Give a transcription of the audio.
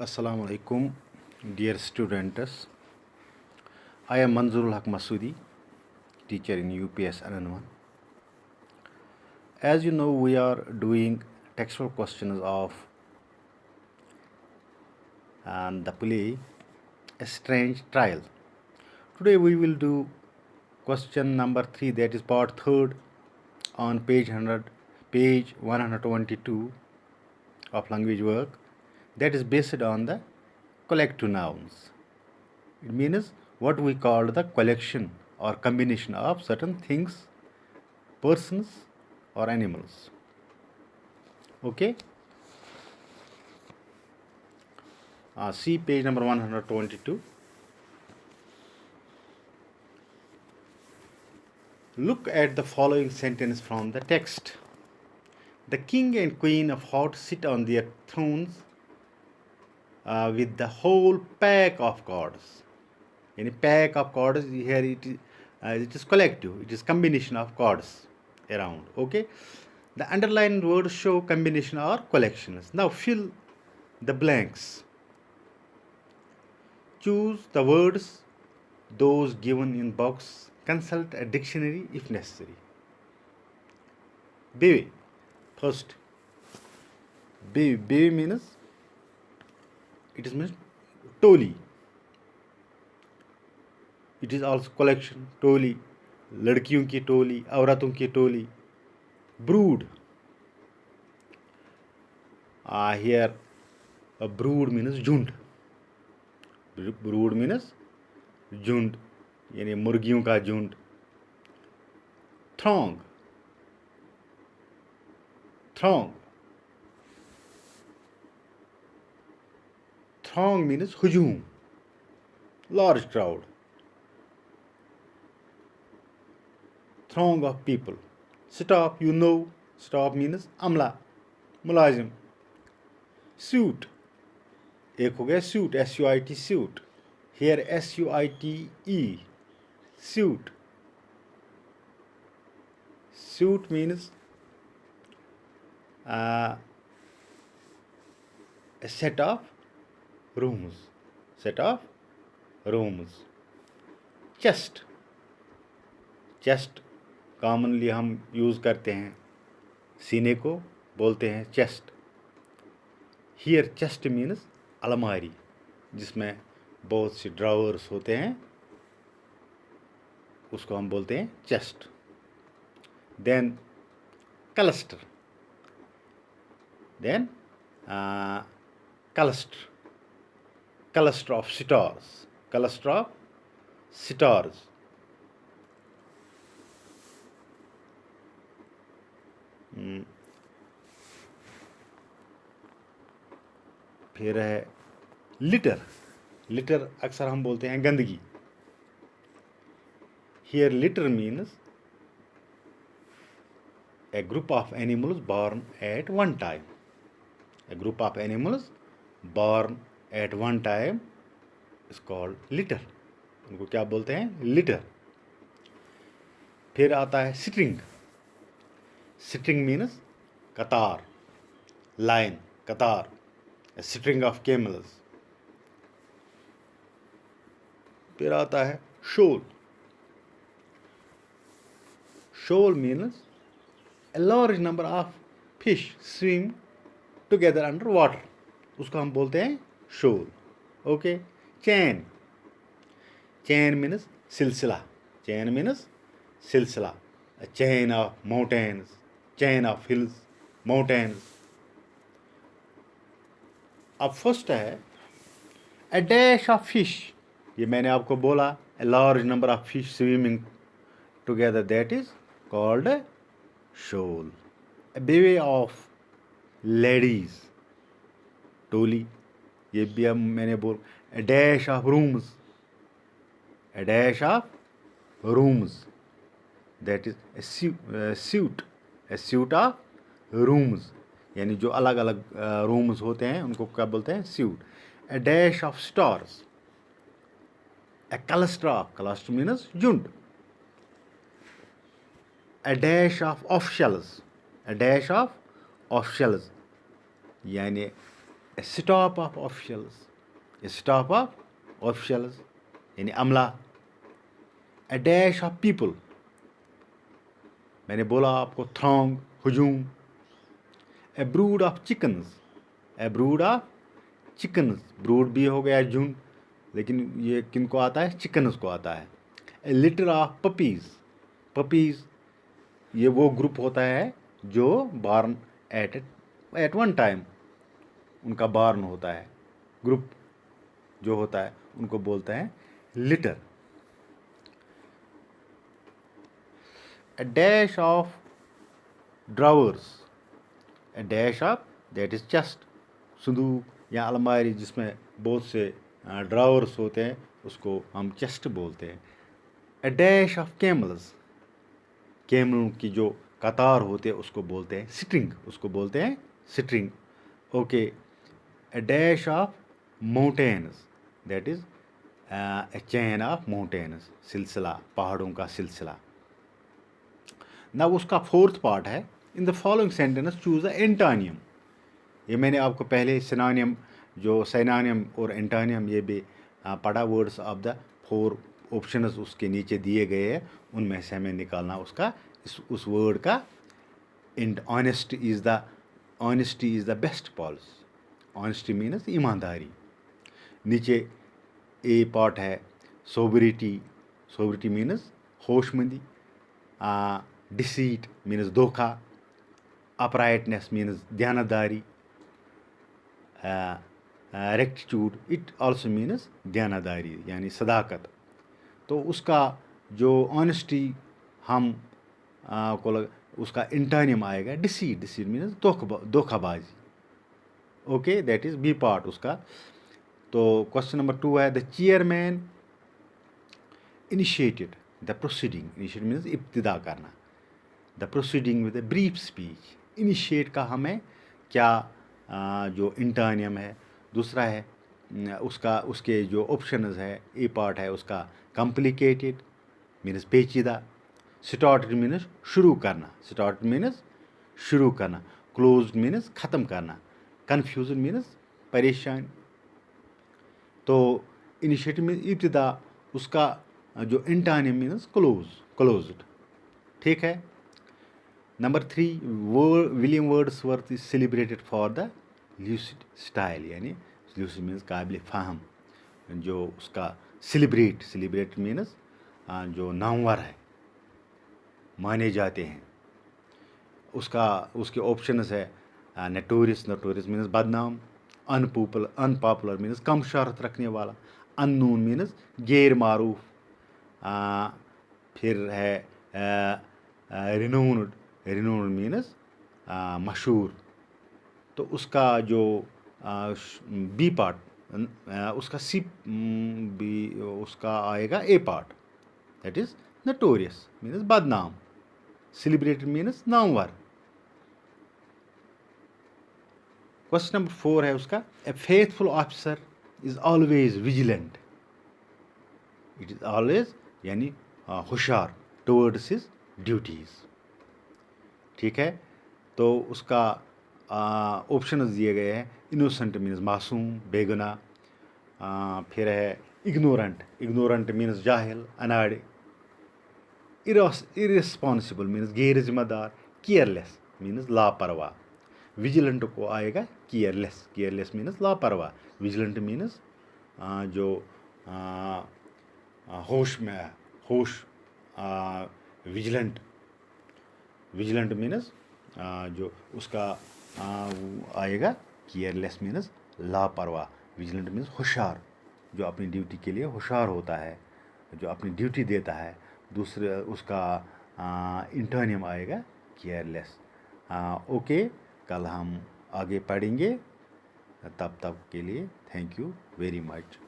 Assalamu alaikum, dear students. I am Manzurul Haq Masudi, teacher in UPS Anandwan. As you know, we are doing textual questions of the play A Strange Trial. Today we will do question number 3, that is part 3rd on page 122 of language work, that is based on the collective nouns. It means what we call the collection or combination of certain things, persons or animals. Okay? See page number 122. Look at the following sentence from the text. The king and queen of hearts sit on their thrones with the whole pack of cards. Any pack of cards here it is collective. It is combination of cards around. Okay. The underlined words show combination or collections. Now fill the blanks. Choose the words, those given in box. Consult a dictionary if necessary. Baby. First. Baby means, it means toli. It is also collection. Toli. लड़कियों की टोली, औरतों की टोली. Brood. Here a brood means झुंड. Brood means झुंड, यानी मुर्गियों का झुंड. Throng. Throng. Throng means हुजूम, large crowd. Throng of people. Stop, you know, stop means अमला, मुलाजिम. Suit. एक हो गया suit, SUIT suit. Here SUITE, suit. Suit means a set of rooms. Set of rooms. Chest. Chest commonly हम use करते हैं, सीने को बोलते हैं chest. Here chest means अलमारी, जिसमें बहुत से ड्रावर्स होते हैं, उसको हम बोलते हैं chest. Then cluster. Then cluster. Cluster of stars. Cluster of stars. फिर है लिटर. लिटर अक्सर हम बोलते हैं गंदगी. Here litter means a group of animals born at one time. A group of animals born at one time is called litter. उनको क्या बोलते हैं? लिटर. फिर आता है स्ट्रिंग. स्ट्रिंग मीन्स कतार, लाइन, कतार. A string of camels. फिर आता है shoal. Shoal means a large number of fish swim together under water. उसको हम बोलते हैं shoal. Okay. Chain. Chain means silsila. Chain means silsila. A chain of mountains, chain of hills, mountains. अब first है a dash of fish. ये मैंने आपको बोला, a large number of fish swimming together, that is called a shoal. A bevy of ladies, टोली. ये भी अब मैंने बोल. A dash of rooms. A dash of rooms, that is a suit. A suit of rooms, यानी जो अलग अलग rooms होते हैं उनको क्या बोलते हैं? Suit. A dash of stars. A cluster of, cluster means झुंड. A dash of shells. A dash of shells, यानी a staff of officials, a staff of officials यानी अमला. a dash of people, मैंने बोला आपको throng, हुजूम. a brood of chickens, a brood of chickens, brood भी हो गया झुंड, लेकिन ये किन को आता है, चिकन्स को आता है. a litter of puppies, puppies ये वो ग्रुप होता है जो बार्न एट वन टाइम उनका बार्न होता है, ग्रुप जो होता है उनको बोलते हैं litre. a dash of drawers, a dash of that is chest, संदूक या अलमारी जिसमें बहुत से ड्रावर्स होते हैं उसको हम चेस्ट बोलते हैं. a dash of camels, कैमलों की जो कतार होते हैं उसको बोलते हैं स्ट्रिंग, उसको बोलते हैं string. Okay. a dash of mountains, that is a chain of mountains, सिलसिला, पहाड़ों का सिलसिला. ना उसका फोर्थ पार्ट है, in the following sentence choose the antonym. ये मैंने आपको पहले सिनोनियम जो सिनोनियम और एंटोनियम ये भी पढ़ा. वर्ड्स ऑफ द 4 ऑप्शंस उसके नीचे दिए गए हैं, उनमें से हमें निकालना उसका उस वर्ड का. And honesty is the best policy. Honesty means ईमानदारी. नीचे ए पार्ट है सोबरिटी, सोबरिटी मीन्स होशमंदी. डिसीट मीन्स धोखा. अपराइटनेस मीन्स ध्यानदारी. रेक्टिट्यूड इट ऑल्सो मीन्स ध्यानदारी यानी सदाकत. तो उसका जो ऑनेस्टी हम उसका इंटोनियम आएगा डिसीट. डिसीट मीन्स धोखाबाजी. Okay, that is B part उसका. तो क्वेश्चन नंबर 2 है the chairman initiated the proceeding. Initiate means इब्तिदा करना. The proceeding with the brief speech. Initiate का हमें क्या जो इंटोनियम है. दूसरा है उसके जो ऑप्शंस है, ए पार्ट है उसका कॉम्प्लिकेटेड मीन्स पेचीदा. स्टार्टेड मीन्स शुरू करना. स्टार्ट मीन्स शुरू करना. क्लोज्ड मीन्स ख़त्म करना. कन्फ्यूजन मीन्स परेशान. तो इनिशिएटिव मीन्स इब्तिदा, उसका जो इंटोनियम मीन्स क्लोज्ड. ठीक है. Number 3 William Wordsworth is celebrated for the lucid style. यानी ल्यूसिड मीन्स काबिल फ़हम. जो उसका सेलिब्रेट मीन्स जो नामवर है, माने जाते हैं. उसके ऑप्शंस है नोटोरियस मीन्स बदनाम. अनपॉपुलर मीन्स कम शहरत रखने वाला. अननोन मीन्स गैर मारूफ. फिर है रिनोन्ड मीन्स मशहूर. तो उसका जो बी पार्ट उसका सी बी उसका आएगा A part, that is notorious means बदनाम. सेलिब्रेटेड मीन्स नामवर. क्वेश्चन नंबर 4 है उसका a faithful officer is always vigilant. It is always यानी होशियार टुवर्ड्स हिज ड्यूटीज़. ठीक है. तो उसका ऑप्शन दिए गए हैं. इनोसेंट मीन्स मासूम, बेगुनाह. फिर है इग्नोरेंट मीन्स जाहिल, अनाड़े. इररिस्पॉन्सिबल मीन्स गैर जिम्मेदार. केयरलेस मीन्स लापरवाह. विजिलेंट को आएगा केयरलेस मीन्स लापरवाह. विजिलेंट मीन्स जो होश में होश. विजिलेंट मीन्स जो उसका आएगा केयरलेस मीन्स लापरवाह. विजिलेंट मीन्स होशियार, जो अपनी ड्यूटी के लिए होशियार होता है, जो अपनी ड्यूटी देता है. दूसरे उसका इंटोनियम आएगा केयरलेस. ओके, कल हम आगे पढ़ेंगे. तब तक के लिए थैंक यू वेरी मच.